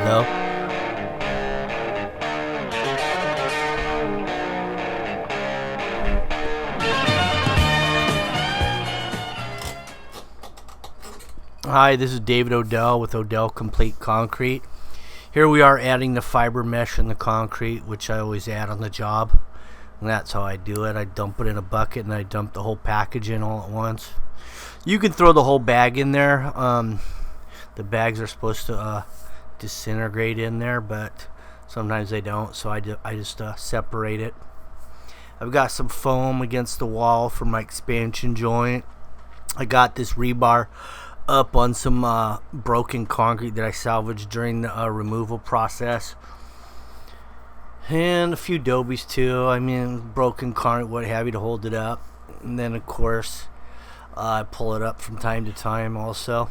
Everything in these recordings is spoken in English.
though. Hi, this is David Odell with OdellCompleteConcrete. Here we are adding the fiber mesh in the concrete, which I always add on the job. And that's how I do it. I dump it in a bucket and I dump the whole package in all at once. You can throw the whole bag in there. The bags are supposed to disintegrate in there, but sometimes they don't, so I just separate it. I've got some foam against the wall for my expansion joint. I got this rebar up on some broken concrete that I salvaged during the removal process, and a few dobies too. I mean, broken concrete, what have you, to hold it up. And then of course I pull it up from time to time also.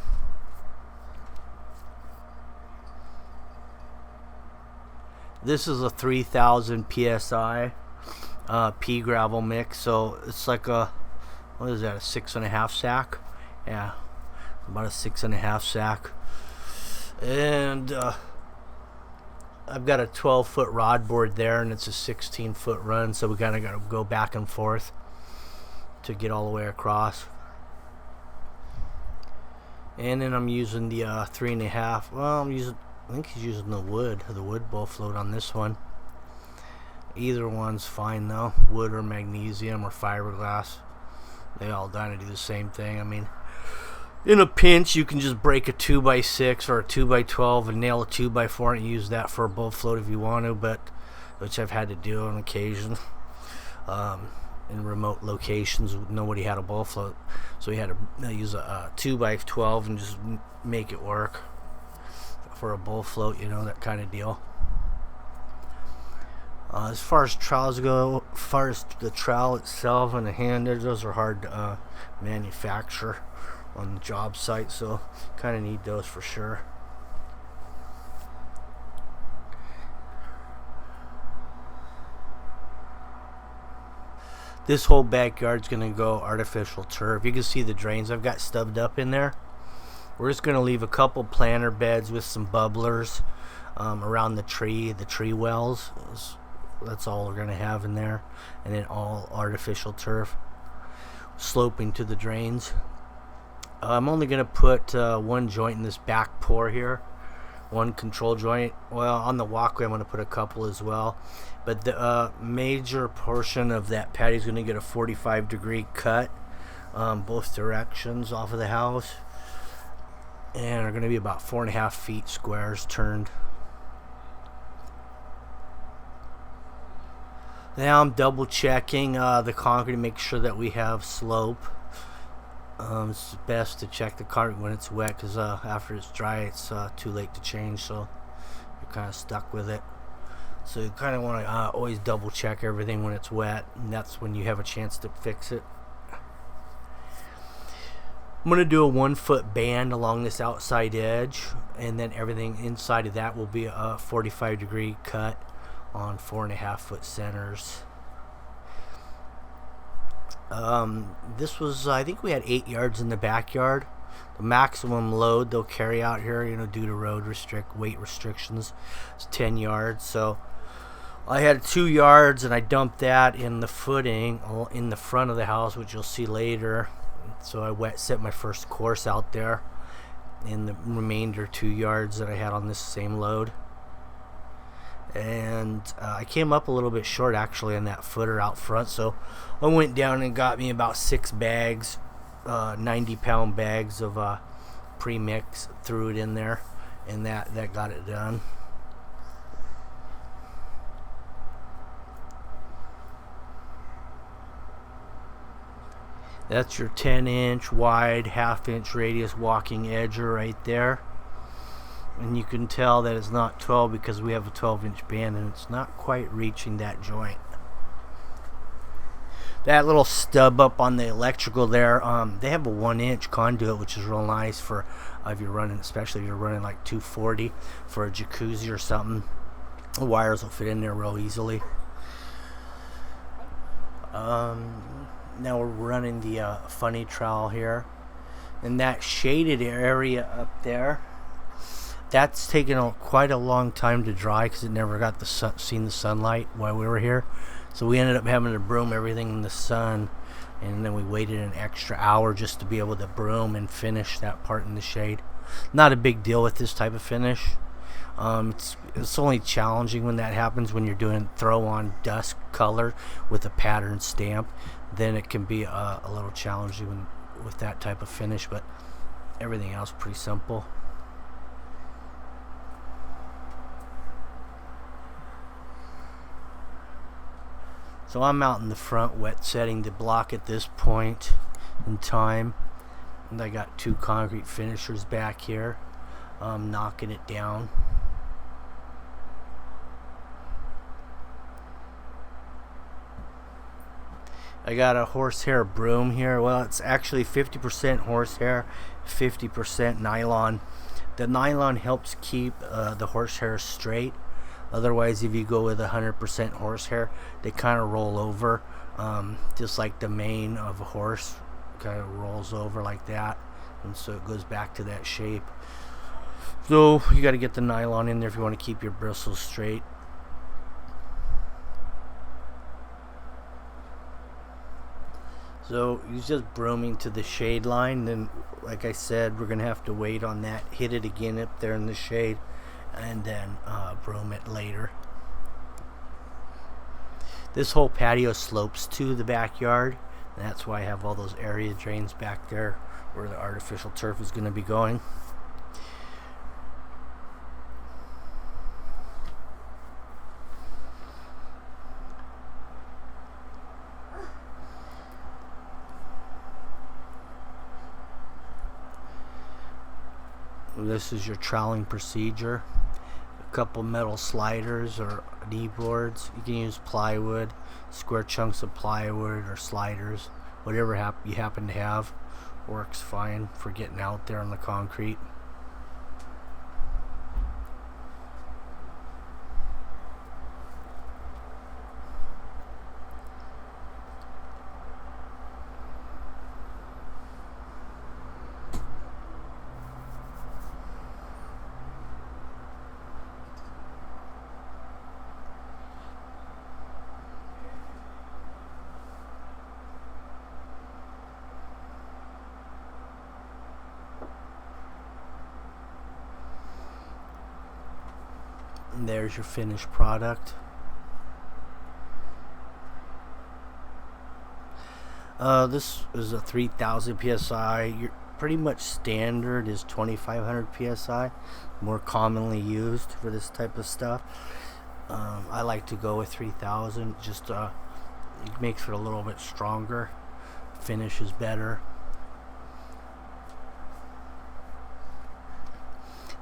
This is a 3000 psi pea gravel mix, so it's like a, what is that, a 6.5 sack? Yeah, about a 6.5 sack. And I've got a 12-foot rod board there, and it's a 16-foot run, so we kind of got to go back and forth to get all the way across. And then I'm using the 3.5. Well, I think he's using the wood bull float on this one. Either one's fine though, wood or magnesium or fiberglass. They all kind of do the same thing. I mean, in a pinch, you can just break a 2x6 or a 2x12 and nail a 2x4 and use that for a bull float if you want to, but which I've had to do on occasion. In remote locations, nobody had a bull float, so we had to use a 2x12 and just make it work for a bull float, you know, that kind of deal. As far as trowels go, as far as the trowel itself and the hand edge, those are hard to manufacture on the job site, so kind of need those for sure. This whole backyard's gonna go artificial turf. You can see the drains I've got stubbed up in there. We're just gonna leave a couple planter beds with some bubblers around the tree wells. That's all we're gonna have in there, and then all artificial turf sloping to the drains. I'm only gonna put one joint in this back pour here, one control joint. Well, on the walkway I'm gonna put a couple as well, but the major portion of that patio is gonna get a 45-degree cut both directions off of the house, and are gonna be about 4.5 feet squares turned. Now I'm double checking the concrete to make sure that we have slope. It's best to check the concrete when it's wet, because after it's dry it's too late to change, so you're kind of stuck with it. So you kind of want to always double check everything when it's wet, and that's when you have a chance to fix it. I'm going to do a 1-foot band along this outside edge, and then everything inside of that will be a 45-degree cut on 4.5-foot centers. This was, I think we had 8 yards in the backyard. The maximum load they'll carry out here, you know, due to road weight restrictions, is 10 yards. So I had 2 yards, and I dumped that in the footing in the front of the house, which you'll see later. So I set my first course out there in the remainder 2 yards that I had on this same load. And I came up a little bit short actually on that footer out front, so I went down and got me about 6 bags, 90-pound bags of pre-mix, threw it in there, and that got it done. That's your 10-inch wide, half-inch radius walking edger right there. And you can tell that it's not 12 because we have a 12-inch band and it's not quite reaching that joint. That little stub up on the electrical there, they have a 1-inch conduit, which is real nice for if you're running, especially if you're running like 240 for a jacuzzi or something. The wires will fit in there real easily. Now we're running the funny trowel here, and that shaded area up there, That's taken quite a long time to dry because it never got seen the sunlight while we were here. So we ended up having to broom everything in the sun, and then we waited an extra hour just to be able to broom and finish that part in the shade. Not a big deal with this type of finish. It's only challenging when that happens when you're doing throw-on dust color with a pattern stamp. Then it can be a little challenging with that type of finish, but everything else pretty simple. So I'm out in the front wet setting the block at this point in time, and I got 2 concrete finishers back here knocking it down. I got a horsehair broom here. Well, it's actually 50% horsehair, 50% nylon. The nylon helps keep the horsehair straight. Otherwise, if you go with 100% horsehair, they kind of roll over, just like the mane of a horse kind of rolls over like that, and so it goes back to that shape. So you got to get the nylon in there if you want to keep your bristles straight. So he's just brooming to the shade line. Then, like I said, we're going to have to wait on that, hit it again up there in the shade, and then broom it later. This whole patio slopes to the backyard, and that's why I have all those area drains back there where the artificial turf is going to be going. This is your troweling procedure. A couple metal sliders or knee boards. You can use plywood, square chunks of plywood or sliders, whatever you happen to have works fine for getting out there on the concrete. And there's your finished product. This is a 3000 psi. Your pretty much standard is 2500 psi, more commonly used for this type of stuff. I like to go with 3000. Just it makes it a little bit stronger. Finish is better.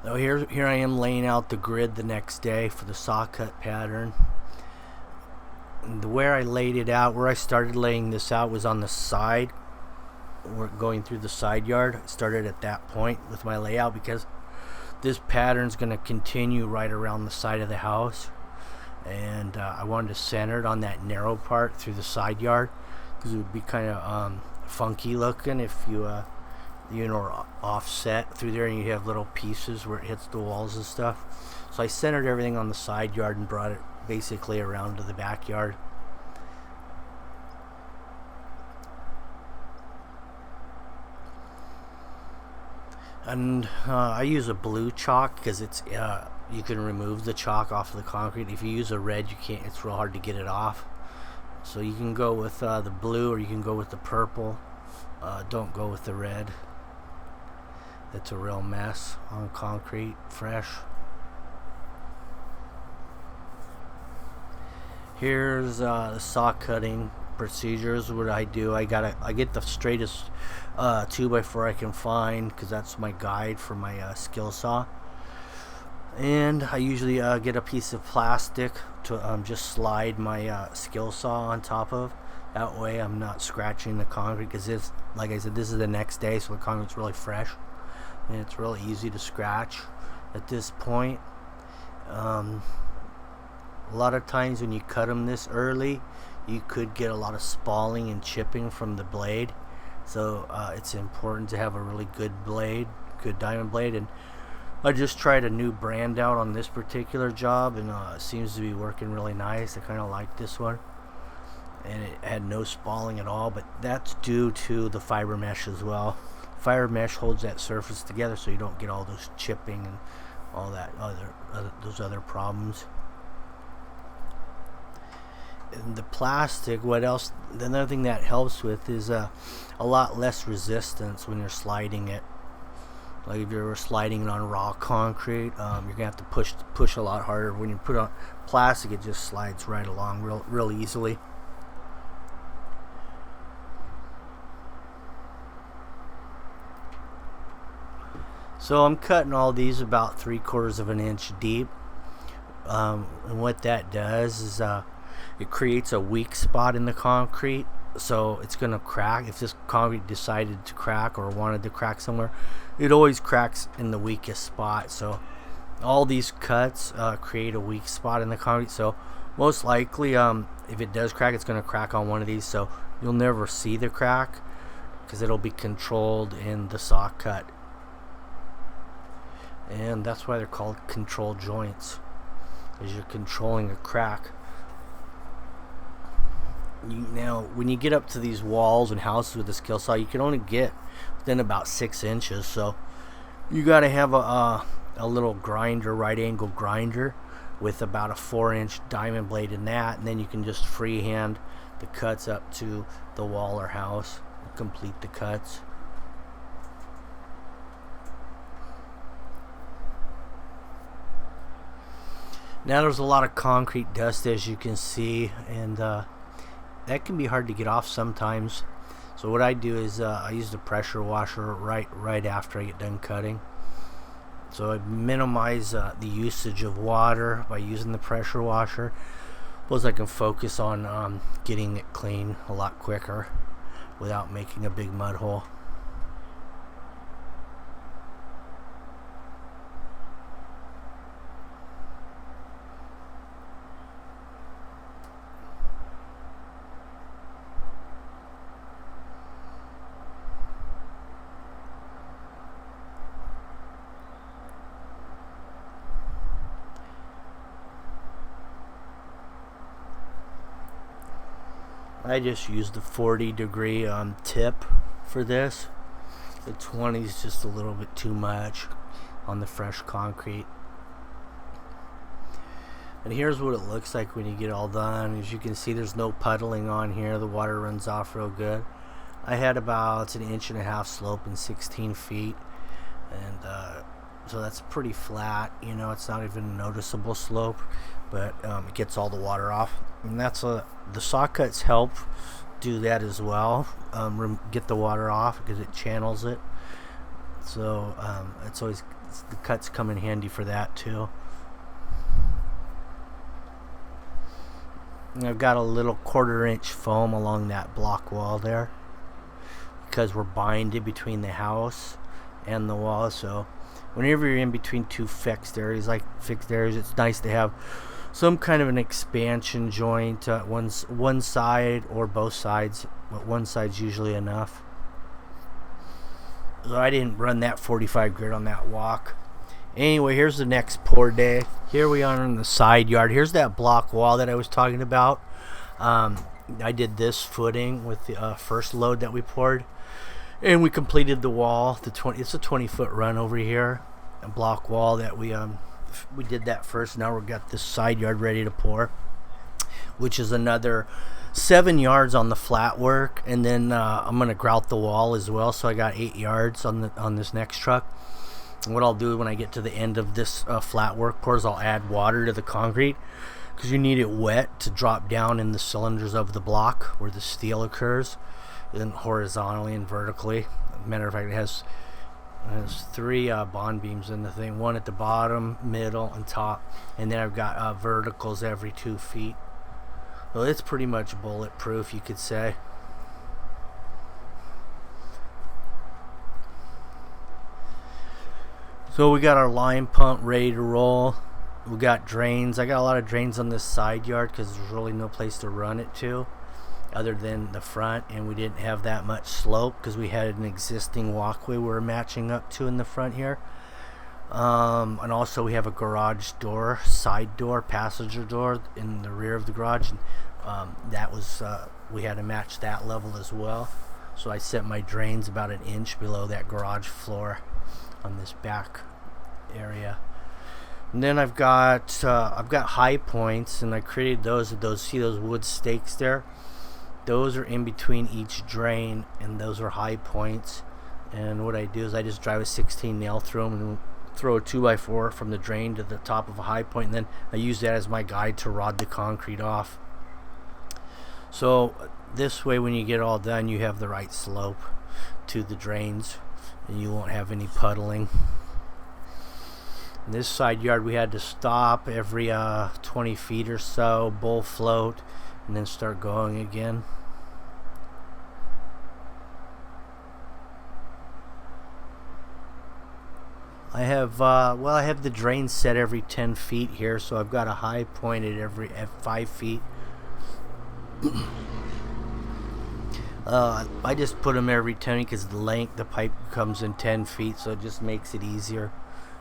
Now here I am laying out the grid the next day for the saw cut pattern. And where I laid it out, where I started laying this out was on the side. We're going through the side yard. I started at that point with my layout because this pattern's going to continue right around the side of the house. And I wanted to center it on that narrow part through the side yard because it would be kind of funky looking if you offset through there and you have little pieces where it hits the walls and stuff. So I centered everything on the side yard and brought it basically around to the backyard. And I use a blue chalk because it's you can remove the chalk off of the concrete. If you use a red, you can't. It's real hard to get it off. So you can go with the blue or you can go with the purple. Don't go with the red. It's a real mess on concrete, fresh. Here's the saw cutting procedures. What I do, I get the straightest 2x4 I can find because that's my guide for my skill saw. And I usually get a piece of plastic to just slide my skill saw on top of. That way I'm not scratching the concrete because this, like I said, this is the next day, so the concrete's really fresh. And it's really easy to scratch at this point. A lot of times when you cut them this early, you could get a lot of spalling and chipping from the blade. So it's important to have a really good blade, good diamond blade. And I just tried a new brand out on this particular job, and it seems to be working really nice. I kind of like this one, and it had no spalling at all, but that's due to the fiber mesh as well. Fiber mesh holds that surface together so you don't get all those chipping and all that those other problems. And the plastic, what else? Another thing that helps with is a lot less resistance when you're sliding it. Like if you're sliding it on raw concrete, you're gonna have to push a lot harder. When you put on plastic, it just slides right along real easily. So I'm cutting all these about 3/4 of an inch deep, and what that does is it creates a weak spot in the concrete, so it's gonna crack. If this concrete decided to crack or wanted to crack somewhere, it always cracks in the weakest spot. So all these cuts create a weak spot in the concrete, so most likely if it does crack, it's gonna crack on one of these, so you'll never see the crack because it'll be controlled in the saw cut. And that's why they're called control joints, because you're controlling a crack. Now when you get up to these walls and houses with the skill saw, you can only get within about 6 inches, so you got to have a little grinder, right angle grinder with about a 4-inch diamond blade in that, and then you can just freehand the cuts up to the wall or house and complete the cuts. Now there's a lot of concrete dust, as you can see, and that can be hard to get off sometimes. So what I do is I use the pressure washer right after I get done cutting. So I minimize the usage of water by using the pressure washer. Plus I can focus on getting it clean a lot quicker without making a big mud hole. I just used the 40-degree tip for this. The 20 is just a little bit too much on the fresh concrete. And here's what it looks like when you get all done. As you can see, there's no puddling on here. The water runs off real good. I had about 1.5 inch slope and 16 feet, and so that's pretty flat. You know, it's not even a noticeable slope, but it gets all the water off. And that's the saw cuts help do that as well. Get the water off because it channels it. So the cuts come in handy for that too. And I've got a little 1/4 inch foam along that block wall there because we're binded between the house and the wall. So whenever you're in between two fixed areas, it's nice to have some kind of an expansion joint, one side or both sides, but one side's usually enough. So I didn't run that 45 grit on that walk. Anyway, here's the next pour day. Here we are in the side yard. Here's that block wall that I was talking about. I did this footing with the first load that we poured, and we completed the wall. It's a 20-foot run over here, a block wall that we did that first. Now we've got this side yard ready to pour, which is another 7 yards on the flat work, and then I'm gonna grout the wall as well. So I got 8 yards on this next truck. And what I'll do when I get to the end of this flat work pour is I'll add water to the concrete, because you need it wet to drop down in the cylinders of the block where the steel occurs, and horizontally and vertically. Matter of fact, it has 3 bond beams in the thing, one at the bottom, middle, and top, and then I've got verticals every 2 feet. Well, it's pretty much bulletproof, you could say. So we got our line pump ready to roll. We got drains. I got a lot of drains on this side yard because there's really no place to run it to other than the front, and we didn't have that much slope because we had an existing walkway we were matching up to in the front here. And also we have a garage door, side door, passenger door in the rear of the garage. And that was we had to match that level as well. So I set my drains about an inch below that garage floor on this back area. And then I've got high points, and I created those. See those wood stakes there? Those are in between each drain, and those are high points. And what I do is I just drive a 16 nail through them and throw a 2x4 from the drain to the top of a high point, and then I use that as my guide to rod the concrete off. So this way, when you get all done, you have the right slope to the drains, and you won't have any puddling. In this side yard, we had to stop every 20 feet or so, bull float, and then start going again. I have the drain set every 10 feet here, so I've got a high point at 5 feet. I just put them every 10 because the pipe comes in 10 feet, so it just makes it easier.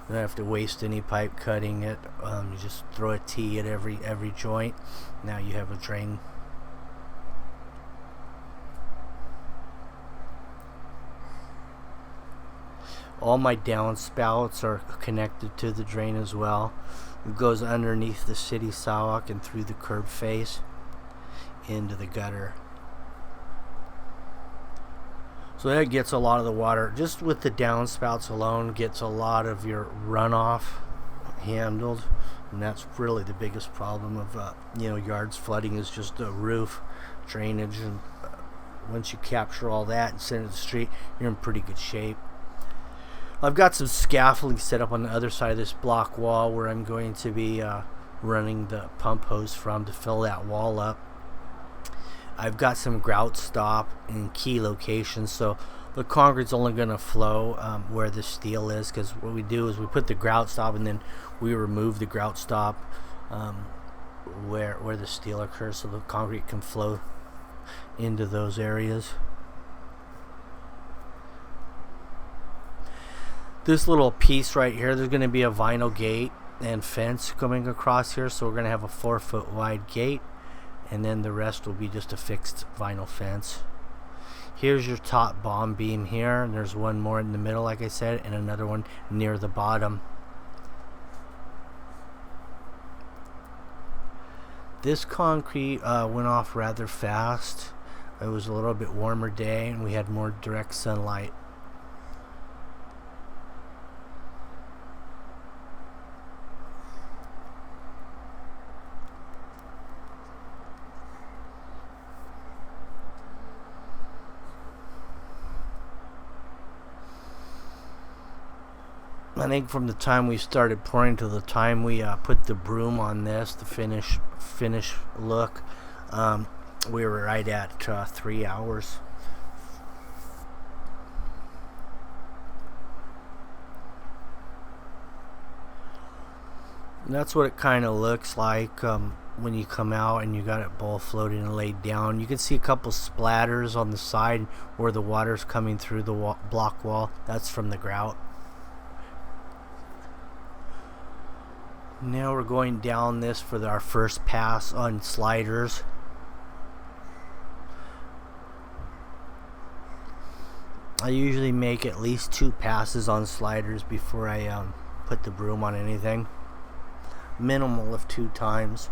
You don't have to waste any pipe cutting it. You just throw a T at every joint. Now you have a drain. All my downspouts are connected to the drain as well. It goes underneath the city sidewalk and through the curb face into the gutter. So that gets a lot of the water, just with the downspouts alone, gets a lot of your runoff handled. And that's really the biggest problem of yards flooding, is just the roof drainage. And once you capture all that and send it to the street, you're in pretty good shape. I've got some scaffolding set up on the other side of this block wall where I'm going to be running the pump hose from to fill that wall up. I've got some grout stop in key locations, so the concrete's only going to flow where the steel is, because what we do is we put the grout stop and then we remove the grout stop where the steel occurs, so the concrete can flow into those areas. This little piece right here, there's going to be a vinyl gate and fence coming across here, so we're going to have a 4-foot wide gate, and then the rest will be just a fixed vinyl fence. Here's your top bomb beam here, and there's one more in the middle, like I said, and another one near the bottom. This concrete went off rather fast. It was a little bit warmer day, and we had more direct sunlight. I think from the time we started pouring to the time we put the broom on this, the finish look, we were right at 3 hours. And that's what it kind of looks like when you come out and you got it bowl floating and laid down. You can see a couple splatters on the side where the water's coming through the block wall. That's from the grout. Now we're going down this for our first pass on sliders. I usually make at least 2 passes on sliders before I put the broom on anything. Minimal of 2 times.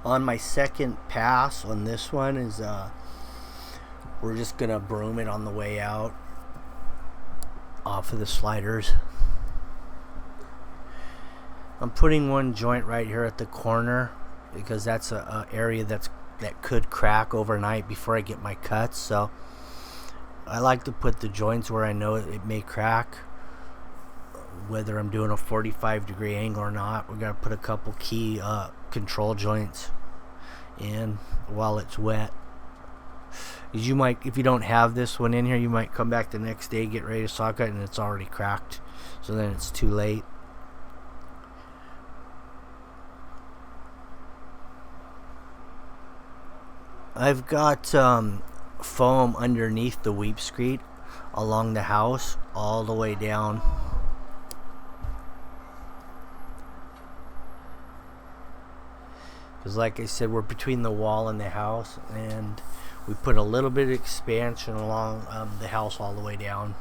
On my second pass on this one is we're just gonna broom it on the way out off of the sliders. I'm putting one joint right here at the corner because that's a area that could crack overnight before I get my cuts, so I like to put the joints where I know it may crack, whether I'm doing a 45-degree angle or not. We're gonna put a couple key control joints in while it's wet. As you might, if you don't have this one in here, you might come back the next day, get ready to sock it, and it's already cracked. So then it's too late. I've got foam underneath the weepscrete along the house all the way down. Because like I said, we're between the wall and the house, and we put a little bit of expansion along the house all the way down.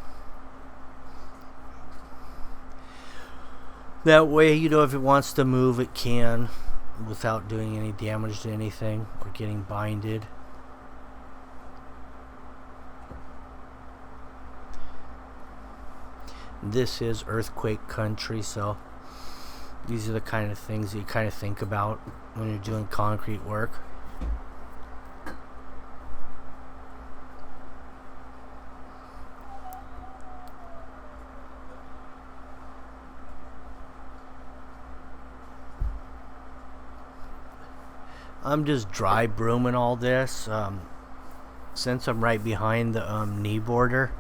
That way, you know, if it wants to move, it can without doing any damage to anything or getting binded. This is earthquake country, so these are the kind of things that you kind of think about when you're doing concrete work. I'm just dry brooming all this. Since I'm right behind the knee border,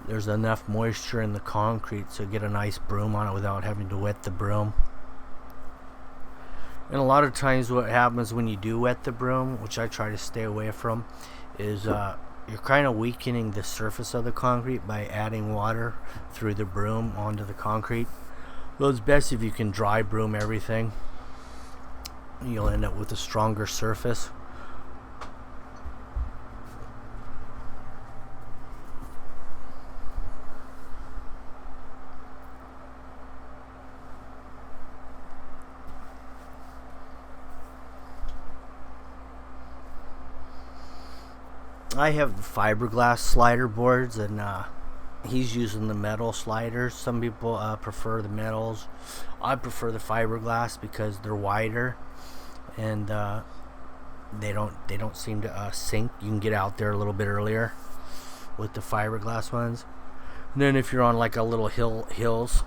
there's enough moisture in the concrete to get a nice broom on it without having to wet the broom. And a lot of times what happens when you do wet the broom, which I try to stay away from, is you're kind of weakening the surface of the concrete by adding water through the broom onto the concrete. So it's best if you can dry broom everything. You'll end up with a stronger surface. I have the fiberglass slider boards, and he's using the metal sliders. Some people prefer the metals. I prefer the fiberglass because they're wider, and they don't seem to sink. You can get out there a little bit earlier with the fiberglass ones. And then if you're on like a little hillside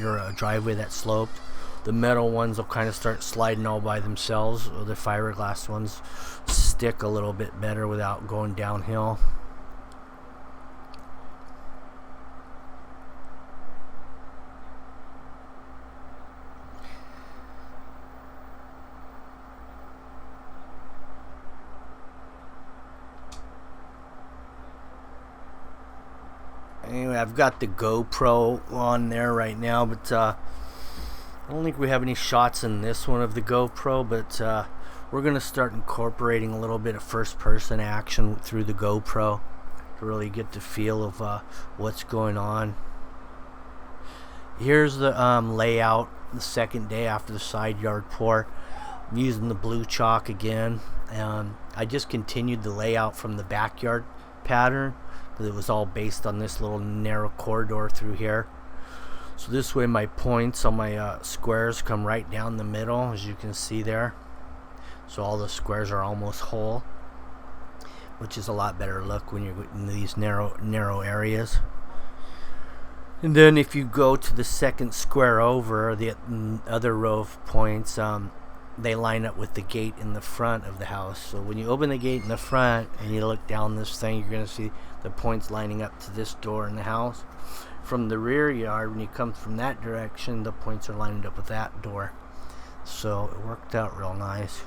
or a driveway that's sloped, the metal ones will kind of start sliding all by themselves, or the fiberglass ones stick a little bit better without going downhill. Anyway, I've got the GoPro on there right now, but I don't think we have any shots in this one of the GoPro, but we're going to start incorporating a little bit of first-person action through the GoPro to really get the feel of what's going on. Here's the layout the second day after the side yard pour. I'm using the blue chalk again. I just continued the layout from the backyard pattern, because it was all based on this little narrow corridor through here. So this way my points on my squares come right down the middle, as you can see there. So all the squares are almost whole, which is a lot better look when you're in these narrow areas. And then if you go to the second square over, the other row of points, they line up with the gate in the front of the house. So when you open the gate in the front and you look down this thing, you're going to see the points lining up to this door in the house. From the rear yard, when you come from that direction, the points are lined up with that door. So it worked out real nice.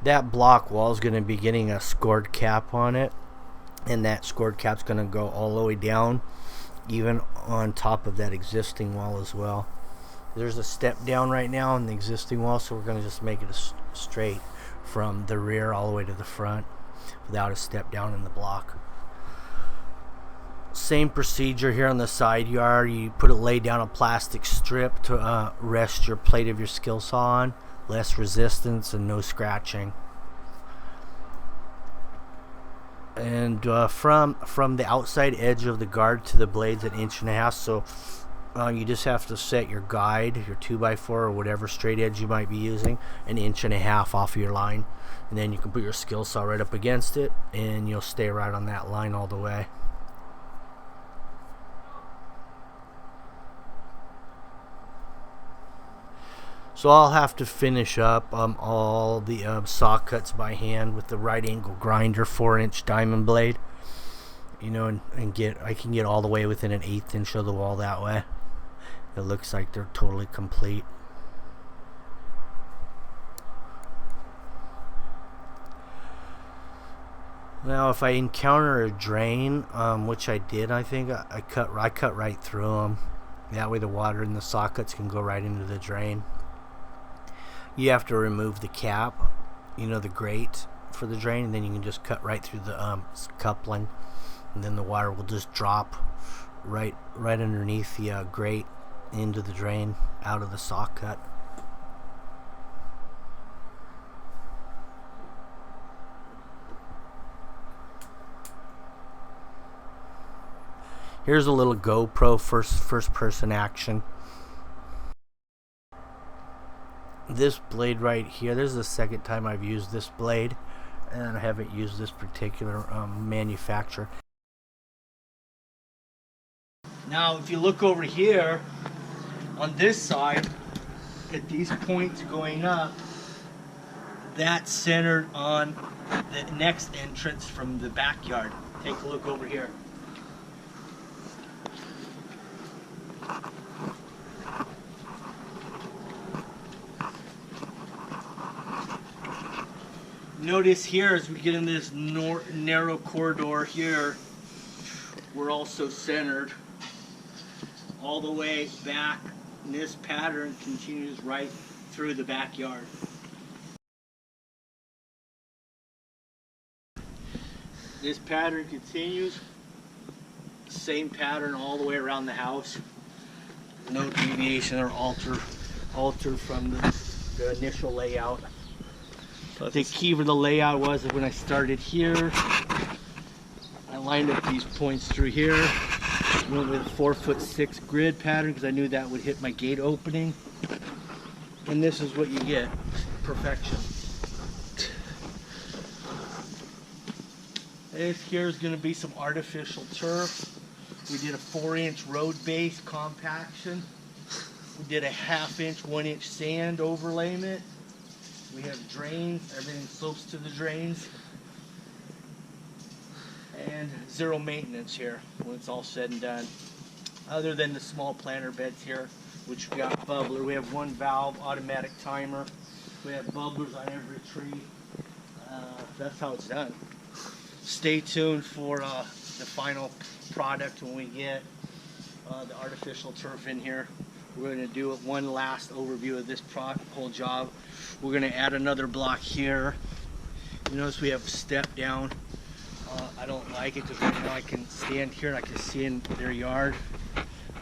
That block wall is going to be getting a scored cap on it, and that scored cap's going to go all the way down, even on top of that existing wall as well. There's a step down right now on the existing wall, so we're going to just make it a straight from the rear all the way to the front without a step down in the block. Same procedure here on the side yard. You lay down a plastic strip to rest your plate of your skill saw on. less resistance and no scratching. And from the outside edge of the guard to the blades, 1.5 inches. So you just have to set your guide, your 2x4 or whatever straight edge you might be using, 1.5 inches off of your line, and then you can put your skill saw right up against it, and you'll stay right on that line all the way. So I'll have to finish up all the saw cuts by hand with the right angle grinder 4-inch diamond blade, you know, and I can get all the way within 1/8 inch of the wall that way. It looks like they're totally complete. Now if I encounter a drain, which I did, I think I cut right through them. That way the water in the saw cuts can go right into the drain. You have to remove the cap, you know, the grate for the drain, and then you can just cut right through the coupling, and then the water will just drop right underneath the grate into the drain out of the saw cut. Here's a little GoPro first person action. This blade right here, this is the second time I've used this blade, and I haven't used this particular manufacturer. Now if you look over here on this side at these points going up, that's centered on the next entrance from the backyard. Take a look over here. Notice here as we get in this narrow corridor here, we're also centered all the way back, and this pattern continues right through the backyard. This pattern continues, same pattern all the way around the house. No deviation or alter from the initial layout. The key for the layout was that when I started here, I lined up these points through here, went with a 4'6" grid pattern because I knew that would hit my gate opening, and this is what you get, perfection. This here is going to be some artificial turf. We did a 4-inch road base compaction. We did a 1/2 inch, 1 inch sand overlayment. We have drains, everything slopes to the drains, and zero maintenance here when it's all said and done, other than the small planter beds here, which we got bubbler. We have 1 valve automatic timer. We have bubblers on every tree. That's how it's done. Stay tuned for the final product when we get the artificial turf in here. We're going to do one last overview of this whole job. We're going to add another block here. You notice we have a step down. I don't like it because right now I can stand here and I can see in their yard.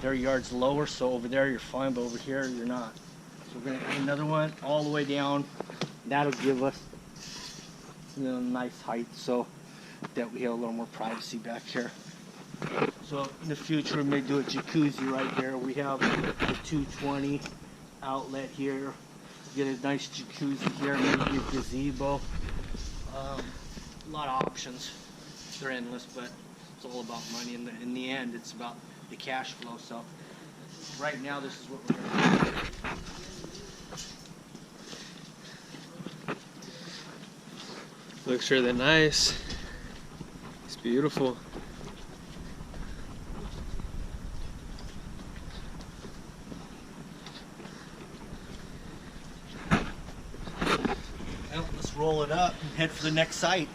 Their yard's lower, so over there you're fine, but over here you're not. So we're going to add another one all the way down. That'll give us, you know, nice height so that we have a little more privacy back here. So in the future we may do a jacuzzi right here. We have the 220 outlet here. Get a nice jacuzzi here, maybe a gazebo. A lot of options. They're endless, but it's all about money. In the end, it's about the cash flow. So right now, this is what we're going to do. Looks really nice. It's beautiful. Well, let's roll it up and head for the next site.